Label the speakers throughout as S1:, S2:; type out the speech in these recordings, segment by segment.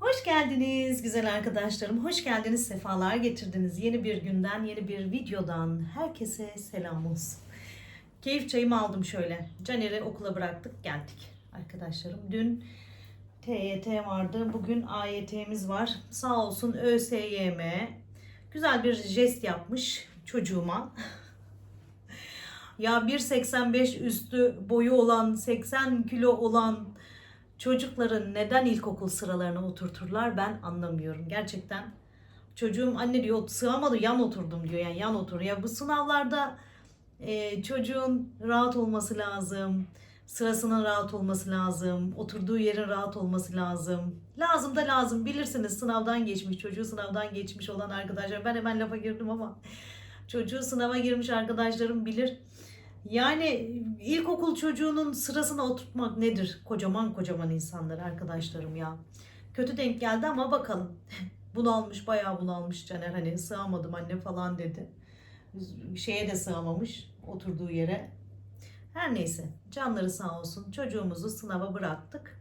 S1: Hoş geldiniz güzel arkadaşlarım. Hoş geldiniz, sefalar getirdiniz. Yeni bir günden, yeni bir videodan herkese selam olsun. Keyif çayımı aldım şöyle. Caner'i okula bıraktık, geldik arkadaşlarım. Dün TYT vardı, bugün AYT'miz var. Sağ olsun ÖSYM güzel bir jest yapmış çocuğuma. Ya 1,85 üstü boyu olan, 80 kilo olan çocukların neden ilkokul sıralarına oturturlar ben anlamıyorum. Gerçekten çocuğum anne diyor sığamadı yan oturdum diyor, yani yan otur. Ya bu sınavlarda çocuğun rahat olması lazım. Sırasının rahat olması lazım. Oturduğu yerin rahat olması lazım. Lazım da lazım. Bilirsiniz sınavdan geçmiş, çocuğu sınavdan geçmiş olan arkadaşlar. Ben hemen lafa girdim ama çocuğu sınava girmiş arkadaşlarım bilir. Yani ilkokul çocuğunun sırasına oturtmak nedir? Kocaman kocaman insanlar arkadaşlarım ya. Kötü denk geldi ama bakalım. Bunalmış, bayağı bunalmış Caner. Hani sığamadım anne falan dedi. Şeye de sığamamış oturduğu yere. Her neyse canları sağ olsun. Çocuğumuzu sınava bıraktık.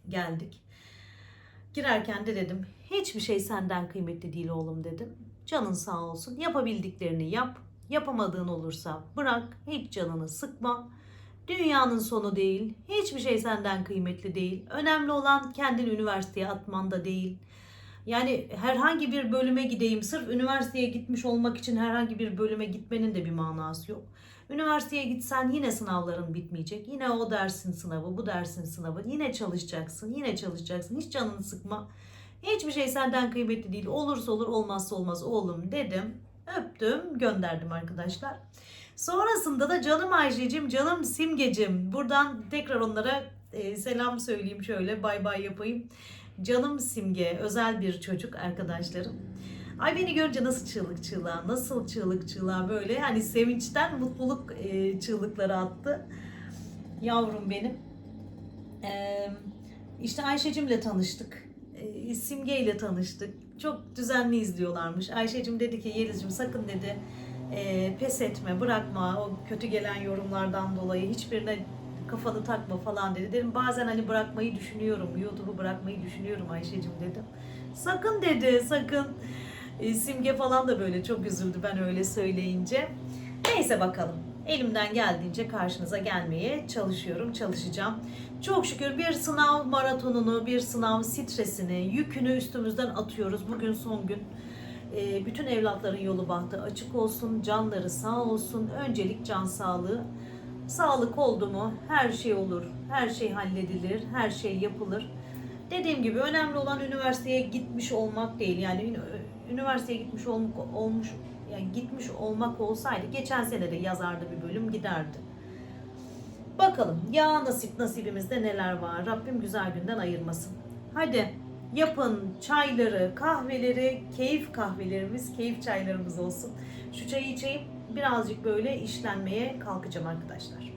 S1: Geldik. Girerken de dedim hiçbir şey senden kıymetli değil oğlum dedim. Canın sağ olsun. Yapabildiklerini yap. Yapamadığın olursa bırak. Hiç canını sıkma. Dünyanın sonu değil. Hiçbir şey senden kıymetli değil. Önemli olan kendini üniversiteye atman da değil. Yani herhangi bir bölüme gideyim. Sırf üniversiteye gitmiş olmak için herhangi bir bölüme gitmenin de bir manası yok. Üniversiteye gitsen yine sınavların bitmeyecek. Yine o dersin sınavı, bu dersin sınavı. Yine çalışacaksın, yine çalışacaksın. Hiç canını sıkma. Hiçbir şey senden kıymetli değil. Olursa olur, olmazsa olmaz oğlum dedim. Öptüm, gönderdim arkadaşlar. Sonrasında da canım Ayşe'cim, canım Simgecim. Buradan tekrar onlara selam söyleyeyim şöyle, bay bay yapayım. Canım Simge, özel bir çocuk arkadaşlarım. Ay beni görünce nasıl çığlık çığlığa, nasıl çığlık çığlığa böyle hani sevinçten mutluluk çığlıkları attı. Yavrum benim. İşte Ayşe'cimle tanıştık. Simge ile tanıştık. Çok düzenli izliyorlarmış. Ayşe'cim dedi ki Yeliz'cim sakın dedi pes etme, bırakma o kötü gelen yorumlardan dolayı hiçbirine kafanı takma falan dedi. Dedim bazen hani bırakmayı düşünüyorum. YouTube'u bırakmayı düşünüyorum Ayşe'cim dedim. Sakın dedi, sakın. Simge falan da böyle çok üzüldü ben öyle söyleyince. Neyse bakalım. Elimden geldiğince karşınıza gelmeye çalışıyorum, çalışacağım. Çok şükür bir sınav maratonunu, bir sınav stresini, yükünü üstümüzden atıyoruz. Bugün son gün. Bütün evlatların yolu bahtı açık olsun, canları sağ olsun. Öncelik can sağlığı. Sağlık oldu mu her şey olur, her şey halledilir, her şey yapılır. Dediğim gibi önemli olan üniversiteye gitmiş olmak değil. Yani üniversiteye gitmiş olmak olsaydı geçen sene de yazardı bir bölüm giderdi. Bakalım ya nasibimizde neler var. Rabbim güzel günden ayırmasın. Hadi yapın çayları, kahveleri, keyif kahvelerimiz, keyif çaylarımız olsun. Şu çayı içeyim, birazcık böyle işlenmeye kalkacağım arkadaşlar.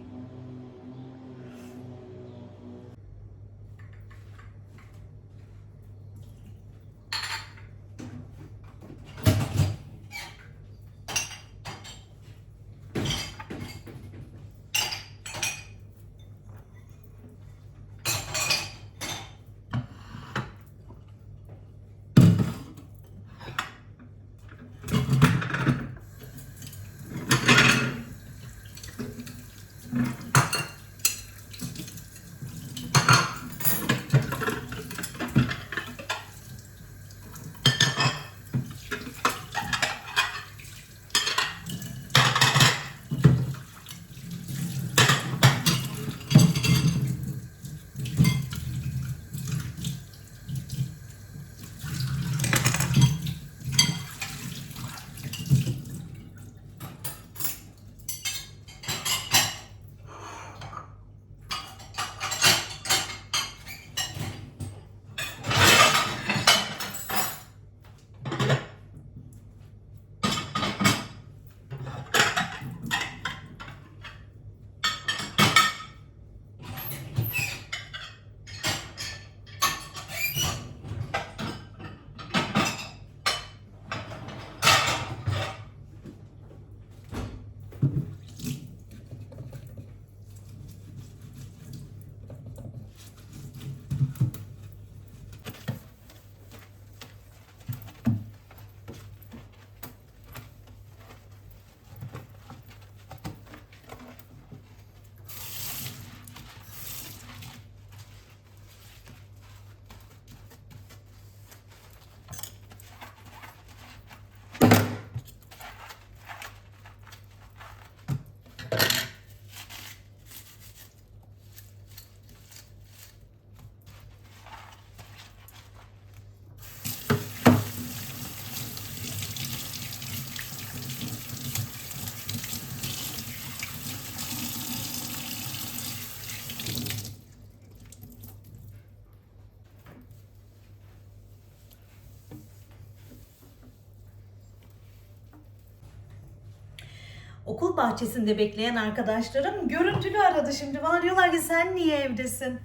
S1: Okul bahçesinde bekleyen arkadaşlarım görüntülü aradı şimdi. Bana diyorlar ki sen niye evdesin?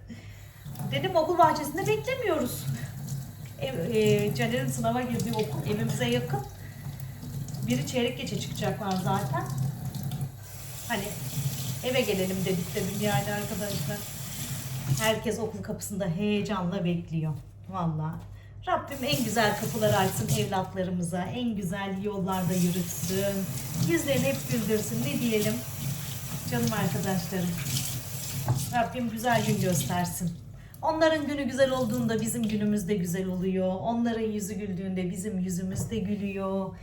S1: Dedim okul bahçesinde beklemiyoruz. Caner'in sınava girdiği okul evimize yakın. Biri çeyrek geçe çıkacaklar zaten. Hani eve gelelim dedim yani arkadaşlar. Herkes okul kapısında heyecanla bekliyor. Vallahi. Rabbim en güzel kapıları açsın evlatlarımıza. En güzel yollarda yürütsün. Yüzlerini hep güldürsün. Ne diyelim? Canım arkadaşlarım. Rabbim güzel gün göstersin. Onların günü güzel olduğunda bizim günümüz de güzel oluyor. Onların yüzü güldüğünde bizim yüzümüz de gülüyor.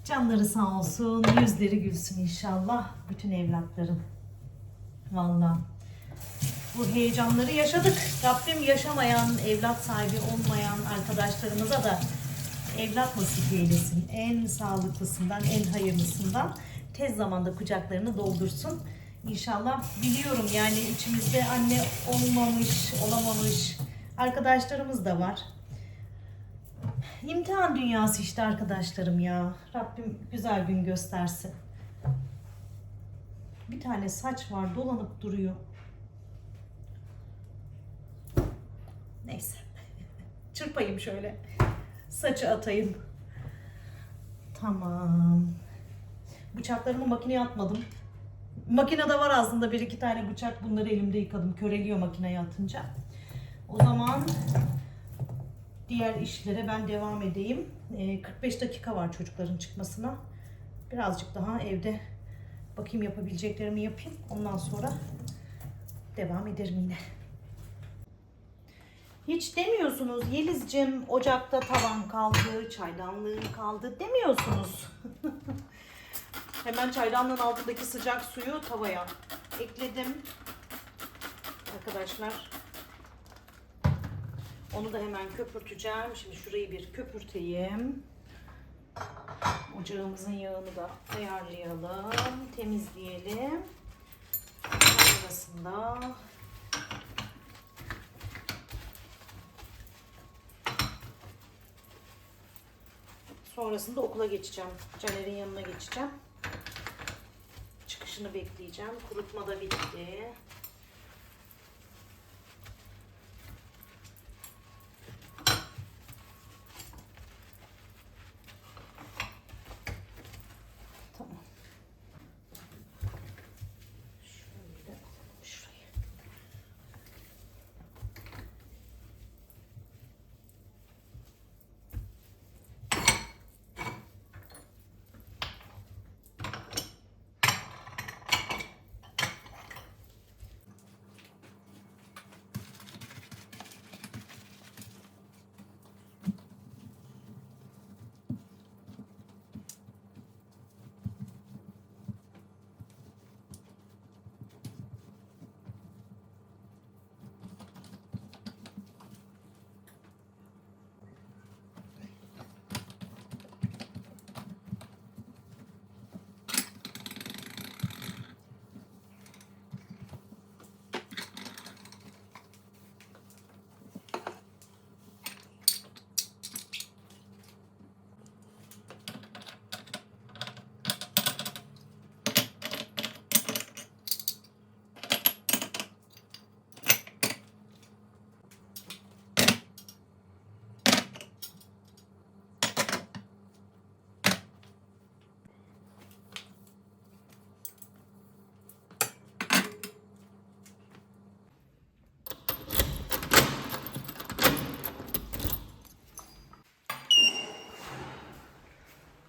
S1: Canları sağ olsun. Yüzleri gülsün inşallah. Bütün evlatların. Vallahi. Bu heyecanları yaşadık. Rabbim yaşamayan, evlat sahibi olmayan arkadaşlarımıza da evlat nasip eylesin. En sağlıklısından, en hayırlısından tez zamanda kucaklarını doldursun. İnşallah biliyorum yani içimizde anne olamamış arkadaşlarımız da var. İmtihan dünyası işte arkadaşlarım ya. Rabbim güzel gün göstersin. Bir tane saç var dolanıp duruyor. Neyse. Çırpayım şöyle. Saçı atayım. Tamam. Bıçaklarımı makineye atmadım. Makinede var aslında bir iki tane bıçak. Bunları elimde yıkadım. Köreliyor makineye atınca. O zaman diğer işlere ben devam edeyim. 45 dakika var çocukların çıkmasına. Birazcık daha evde bakayım yapabileceklerimi yapayım. Ondan sonra devam ederim yine. Hiç demiyorsunuz Yeliz'cim ocakta tavan kaldı, çaydanlığın kaldı demiyorsunuz. Hemen çaydanlığın altındaki sıcak suyu tavaya ekledim. Arkadaşlar. Onu da hemen köpürteceğim. Şimdi şurayı bir köpürteyim. Ocağımızın yağını da ayarlayalım, temizleyelim. Sonrasında okula geçeceğim. Caner'in yanına geçeceğim. Çıkışını bekleyeceğim. Kurutma da bitti. Tamam. Şöyle şurayı.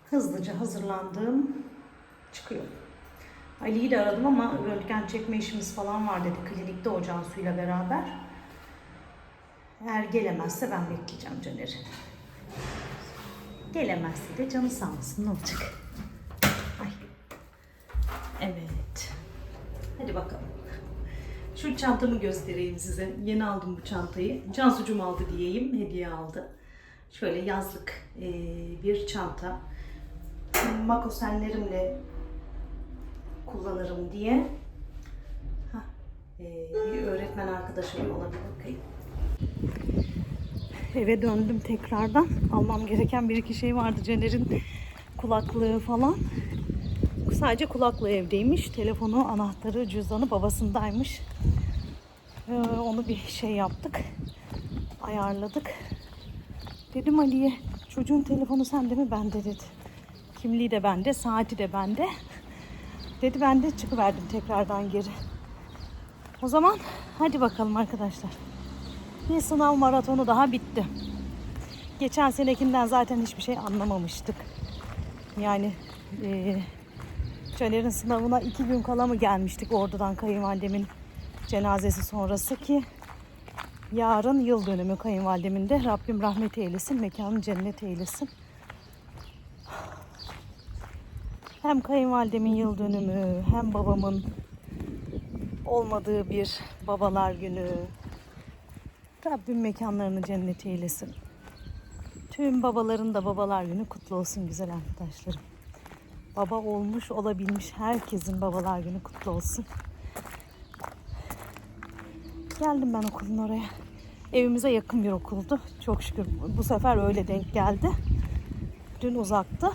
S1: Hızlıca hazırlandım. Çıkıyorum. Ali'yi de aradım ama röntgen çekme işimiz falan var dedi. Klinikte o Cansu'yla beraber. Eğer gelemezse ben bekleyeceğim Caner'i. Gelemezse de canı sağ olsun. Ne olacak? Ay. Evet. Hadi bakalım. Şu çantamı göstereyim size. Yeni aldım bu çantayı. Cansu'cum aldı diyeyim. Hediye aldı. Şöyle yazlık bir çanta. Makosenlerimle kullanırım diye. Bir öğretmen arkadaşım olabilir. Bakayım. Eve döndüm tekrardan. Almam gereken bir iki şey vardı. Caner'in kulaklığı falan. Sadece kulaklığı evdeymiş. Telefonu, anahtarı, cüzdanı babasındaymış. Onu bir şey yaptık. Ayarladık. Dedim Ali'ye, çocuğun telefonu sende mi? Bende dedi. Kimliği de bende, saati de bende. Dedi ben de çıkıverdim tekrardan geri. O zaman hadi bakalım arkadaşlar. Bir sınav maratonu daha bitti. Geçen senekinden zaten hiçbir şey anlamamıştık. Yani Caner'in sınavına 2 gün kala mı gelmiştik oradan kayınvalidemin cenazesi sonrası ki yarın yıl dönümü kayınvalidemin de. Rabbim rahmet eylesin, mekanı cennet eylesin. Hem kayınvalidemin yıl dönümü hem babamın olmadığı bir babalar günü. Rabbim mekanlarını cennet eylesin. Tüm babaların da babalar günü kutlu olsun güzel arkadaşlarım. Baba olmuş olabilmiş herkesin babalar günü kutlu olsun. Geldim ben okulun oraya. Evimize yakın bir okuldu. Çok şükür bu sefer öyle denk geldi. Dün uzaktı.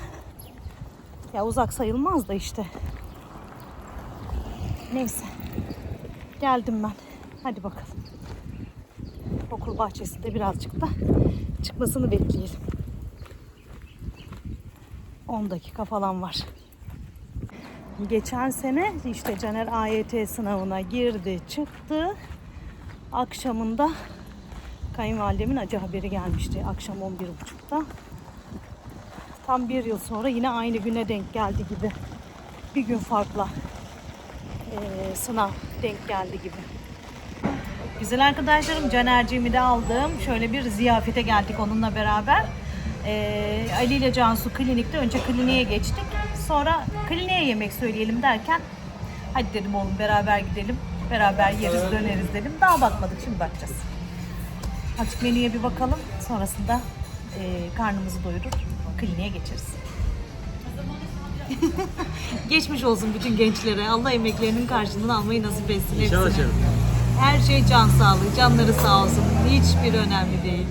S1: Ya uzak sayılmaz da işte. Neyse. Geldim ben. Hadi bakalım. Okul bahçesinde birazcık da çıkmasını bekleyelim. 10 dakika falan var. Geçen sene işte Caner AYT sınavına girdi, çıktı. Akşamında kayınvalidemin acı haberi gelmişti. Akşam 11.30'da. Tam bir yıl sonra yine aynı güne denk geldi gibi. Bir gün farkla sınav denk geldi gibi. Güzel arkadaşlarım, Caner'ciğimi de aldım. Şöyle bir ziyafete geldik onunla beraber. Ali ile Cansu klinikte. Önce kliniğe geçtik. Sonra kliniğe yemek söyleyelim derken hadi dedim oğlum beraber gidelim. Beraber yeriz döneriz dedim. Daha bakmadık, şimdi bakacağız. Açık menüye bir bakalım. Sonrasında karnımızı doyurur. Kliniğe geçeriz. Geçmiş olsun bütün gençlere. Allah emeklerinin karşılığını almayı nasip etsin hepsine. Her şey can sağlığı, canları sağ olsun. Hiçbir önemli değil.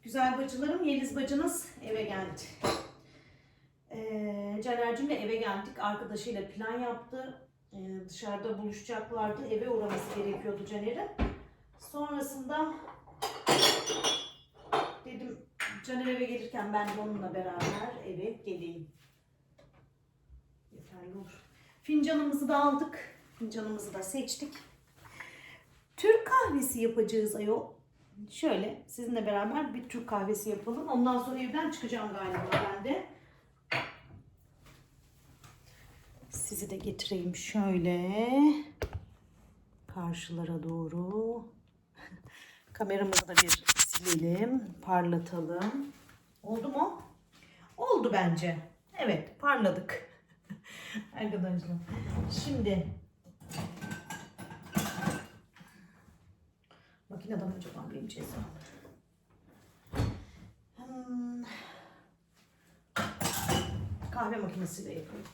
S1: Güzel bacılarım, Yeliz bacınız eve geldi. Caner'cimle eve geldik. Arkadaşıyla plan yaptı. Dışarıda buluşacaklardı. Eve uğraması gerekiyordu Caner'in. Sonrasında dedim Caner eve gelirken ben de onunla beraber eve geleyim. Yeterli olur. Fincanımızı da aldık. Fincanımızı da seçtik. Türk kahvesi yapacağız ayol. Şöyle sizinle beraber bir Türk kahvesi yapalım. Ondan sonra evden çıkacağım galiba ben de. Sizi de getireyim şöyle. Karşılara doğru. Kameramızı da bir silelim. Parlatalım. Oldu mu? Oldu bence. Evet, parladık. Arkadaşlar. Şimdi makineden önce bağlayayım cezamı. Kahve makinesiyle yapıyorum.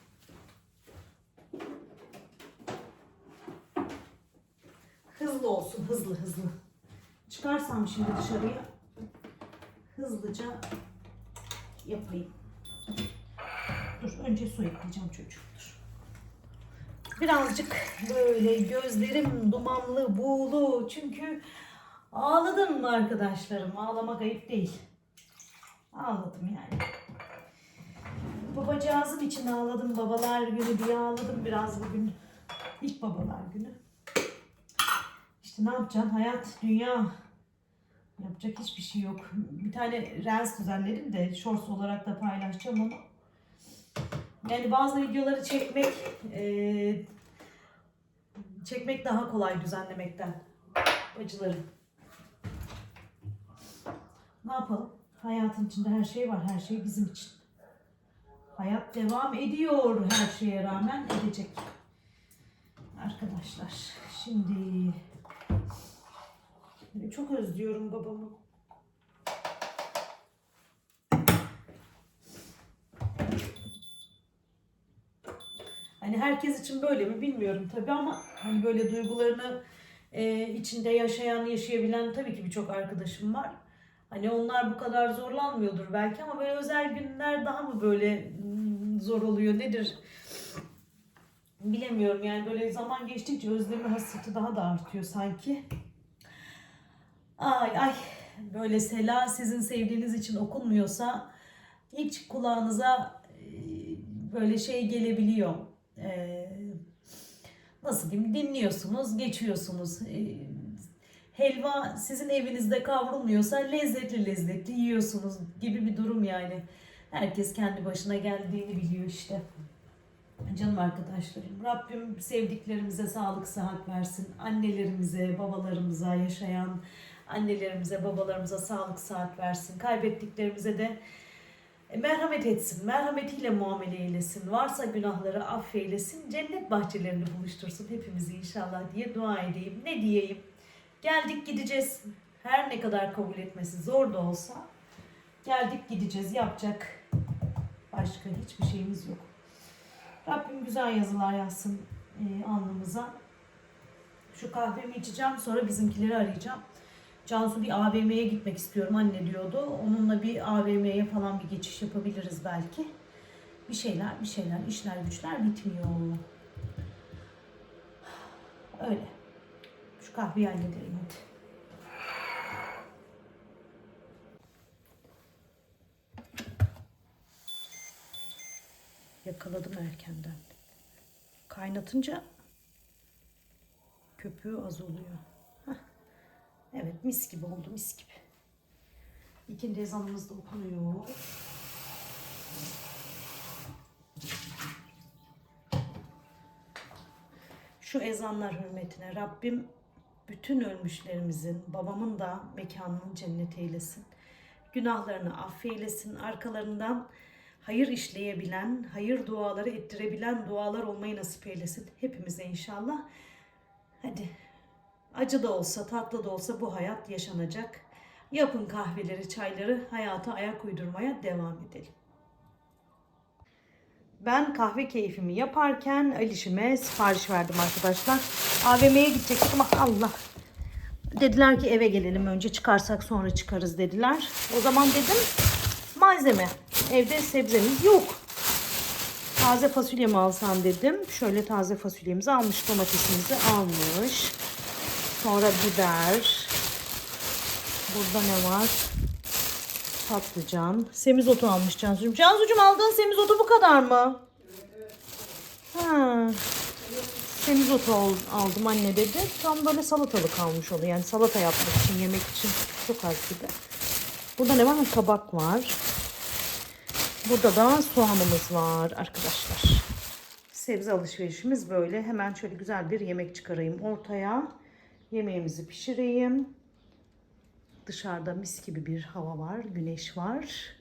S1: Hızlı olsun, hızlı. Çıkarsam şimdi dışarıya hızlıca yapayım. Dur, önce su ekleyeceğim çocuklar. Birazcık böyle gözlerim dumanlı, buğulu. Çünkü ağladım arkadaşlarım. Ağlamak ayıp değil. Ağladım yani. Babacığızım için ağladım. Babalar günü diye ağladım biraz bugün. İlk babalar günü. İşte ne yapacaksın? Hayat, dünya. Yapacak hiçbir şey yok. Bir tane reels düzenledim de shorts olarak da paylaşacağım ama yani bazı videoları çekmek daha kolay düzenlemekten. Bacılarım. Ne yapalım? Hayatın içinde her şey var. Her şey bizim için. Hayat devam ediyor her şeye rağmen, edecek. Arkadaşlar şimdi çok özlüyorum babamı. Hani herkes için böyle mi bilmiyorum tabii ama hani böyle duygularını içinde yaşayabilen tabii ki birçok arkadaşım var. Hani onlar bu kadar zorlanmıyordur belki ama böyle özel günler daha mı böyle zor oluyor nedir? Bilemiyorum yani böyle zaman geçtikçe özlemi hasreti daha da artıyor sanki. Ay böyle Sela sizin sevdiğiniz için okunmuyorsa hiç kulağınıza böyle şey gelebiliyor. Nasıl diyeyim, dinliyorsunuz, geçiyorsunuz. Helva sizin evinizde kavrulmuyorsa lezzetli yiyorsunuz gibi bir durum yani. Herkes kendi başına geldiğini biliyor işte. Canım arkadaşlarım, Rabbim sevdiklerimize sağlık sıhhat versin. Annelerimize, babalarımıza, yaşayan annelerimize, babalarımıza sağlık sıhhat versin. Kaybettiklerimize de merhamet etsin, merhametiyle muamele eylesin. Varsa günahları affeylesin, cennet bahçelerini buluştursun hepimizi inşallah diye dua edeyim. Ne diyeyim? Geldik gideceğiz. Her ne kadar kabul etmesi zor da olsa geldik gideceğiz. Yapacak başka hiçbir şeyimiz yok. Rabbim güzel yazılar yazsın alnımıza. Şu kahvemi içeceğim, sonra bizimkileri arayacağım. Cansu bir AVM'ye gitmek istiyorum anne diyordu. Onunla bir AVM'ye falan bir geçiş yapabiliriz belki. Bir şeyler işler güçler bitmiyor. Öyle. Şu kahveyi halledelim hadi. Yakaladım erkenden. Kaynatınca köpüğü az oluyor. Heh. Evet, mis gibi oldu, mis gibi. İkindi ezanımız da okunuyor. Şu ezanlar hürmetine Rabbim bütün ölmüşlerimizin, babamın da mekanını cennet eylesin. Günahlarını affeylesin. Arkalarından hayır işleyebilen, hayır duaları ettirebilen dualar olmayı nasip eylesin. Hepimize inşallah. Hadi acı da olsa, tatlı da olsa bu hayat yaşanacak. Yapın kahveleri, çayları, hayata ayak uydurmaya devam edelim. Ben kahve keyfimi yaparken Alişim'e sipariş verdim arkadaşlar. AVM'ye gidecektik ama Allah. Dediler ki eve gelelim önce, çıkarsak sonra çıkarız dediler. O zaman dedim malzeme. Evde sebzemiz yok. Taze fasulye mi alsam dedim. Şöyle taze fasulyemizi almış, domatesimizi almış. Sonra biber. Burada ne var? Patlıcan. Semizotu almış Cansu'cum. Cansu'cum aldığın semizotu bu kadar mı? Ha. Semizotu aldım anne dedi. Tam böyle salatalık almış oluyor. Yani salata yapmak için, yemek için çok az gibi. Burada ne var? Kabak var. Burada da soğanımız var arkadaşlar. Sebze alışverişimiz böyle. Hemen şöyle güzel bir yemek çıkarayım ortaya. Yemeğimizi pişireyim. Dışarıda mis gibi bir hava var. Güneş var.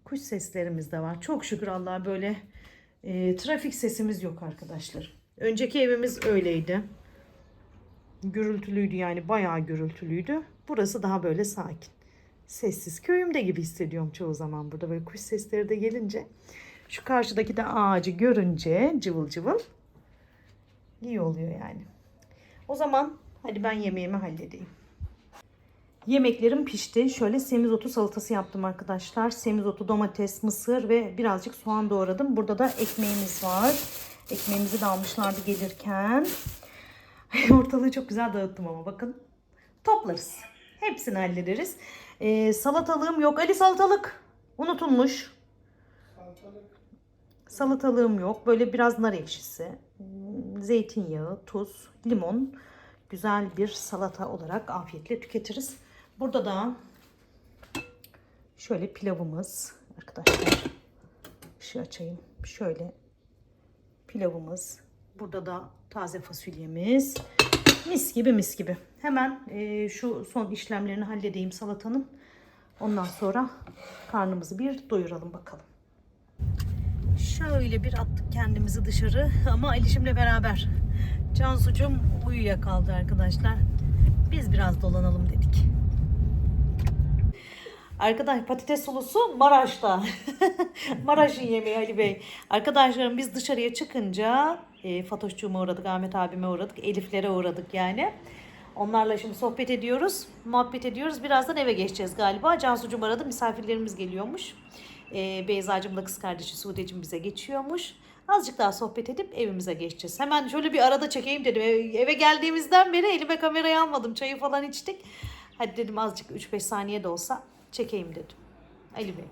S1: Kuş seslerimiz de var. Çok şükür Allah'a böyle trafik sesimiz yok arkadaşlar. Önceki evimiz öyleydi. Gürültülüydü, yani bayağı gürültülüydü. Burası daha böyle sakin. Sessiz. Köyümde gibi hissediyorum çoğu zaman burada. Böyle kuş sesleri de gelince. Şu karşıdaki de ağacı görünce cıvıl cıvıl iyi oluyor yani. O zaman hadi ben yemeğimi halledeyim. Yemeklerim pişti. Şöyle semizotu salatası yaptım arkadaşlar. Semizotu, domates, mısır ve birazcık soğan doğradım. Burada da ekmeğimiz var. Ekmeğimizi de almışlardı gelirken. Ortalığı çok güzel dağıttım ama bakın. Toplarız. Hepsini hallederiz. Salatalığım yok. Ali salatalık unutulmuş. Salatalığım yok. Böyle biraz nar ekşisi, zeytinyağı, tuz, limon. Güzel bir salata olarak afiyetle tüketiriz. Burada da şöyle pilavımız arkadaşlar. Işığı açayım. Şöyle pilavımız. Burada da taze fasulyemiz. Mis gibi mis gibi. Hemen şu son işlemlerini halledeyim salatanın. Ondan sonra karnımızı bir doyuralım bakalım. Şöyle bir attık kendimizi dışarı ama Alişim'le beraber. Cansu'cum uyuyakaldı arkadaşlar. Biz biraz dolanalım dedik. Arkadaş patates sulusu Maraş'ta. Maraş'ın yemeği Ali Bey. Arkadaşlarım biz dışarıya çıkınca Fatoş'cuma uğradık, Ahmet abime uğradık, Elif'lere uğradık yani. Onlarla şimdi sohbet ediyoruz, muhabbet ediyoruz. Birazdan eve geçeceğiz galiba. Cansu'cum aradı, misafirlerimiz geliyormuş. Beyza'cımla kız kardeşi Sude'cim bize geçiyormuş. Azıcık daha sohbet edip evimize geçeceğiz. Hemen şöyle bir arada çekeyim dedim. Eve geldiğimizden beri elime kamerayı almadım. Çayı falan içtik. Hadi dedim azıcık 3-5 saniye de olsa çekeyim dedim. Ali Bey.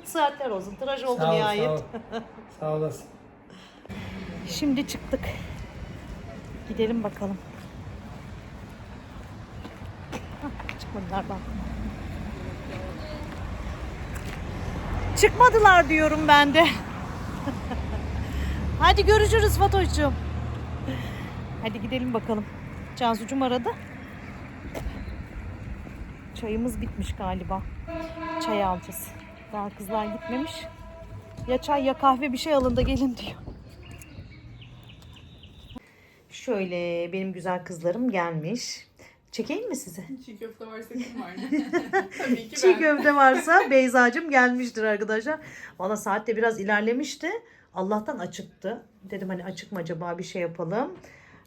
S1: Saatler olsun. Tıraş oldu
S2: Sağ ol,
S1: nihayet.
S2: sağ ol. Sağ olasın.
S1: Şimdi çıktık. Gidelim bakalım. Çıkmadılar bak. Çıkmadılar diyorum ben de. Hadi görüşürüz Fatoş'cum. Hadi gidelim bakalım. Cansu'cum aradı. Çayımız bitmiş galiba. Çay alacağız. Daha kızlar gitmemiş. Ya çay ya kahve bir şey alın da gelin diyor. Şöyle benim güzel kızlarım gelmiş. Çekeyim mi size?
S3: Çiğ köfte varsa kim var? Tabii ki
S1: Çiğ
S3: ben.
S1: köfte varsa Beyza'cığım gelmiştir arkadaşlar. Valla saat de biraz ilerlemişti. Allah'tan açıktı. Dedim hani açık mı acaba, bir şey yapalım.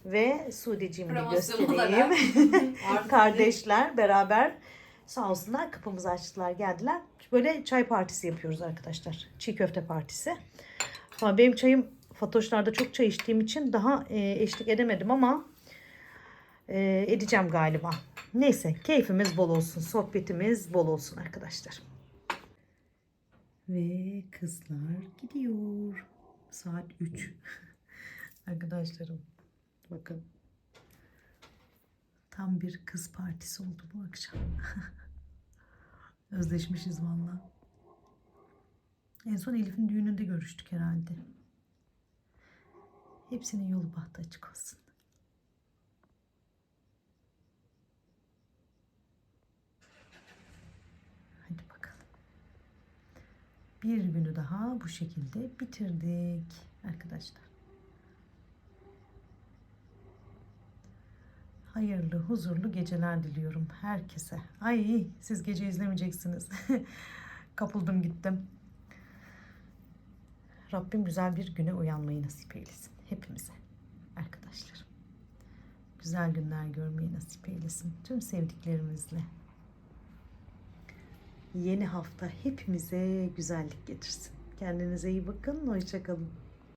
S1: Ve Sude'ciğimi de göstereyim. Kardeşler beraber sağ olsunlar kapımızı açtılar, geldiler. Böyle çay partisi yapıyoruz arkadaşlar. Çiğ köfte partisi. Ama benim çayım Fatoşlar'da çok çay içtiğim için daha eşlik edemedim ama edeceğim galiba. Neyse keyfimiz bol olsun. Sohbetimiz bol olsun arkadaşlar. Ve kızlar gidiyor. Saat 3. Arkadaşlarım bakın. Tam bir kız partisi oldu bu akşam. Özleşmişiz valla. En son Elif'in düğününde görüştük herhalde. Hepsinin yolu bahtı açık olsun. Hadi bakalım. Bir günü daha bu şekilde bitirdik arkadaşlar. Hayırlı, huzurlu geceler diliyorum herkese. Ay, siz gece izlemeyeceksiniz. Kapıldım gittim. Rabbim güzel bir güne uyanmayı nasip eylesin hepimize arkadaşlar. Güzel günler görmeyi nasip eylesin tüm sevdiklerimizle. Yeni hafta hepimize güzellik getirsin. Kendinize iyi bakın. Hoşça kalın.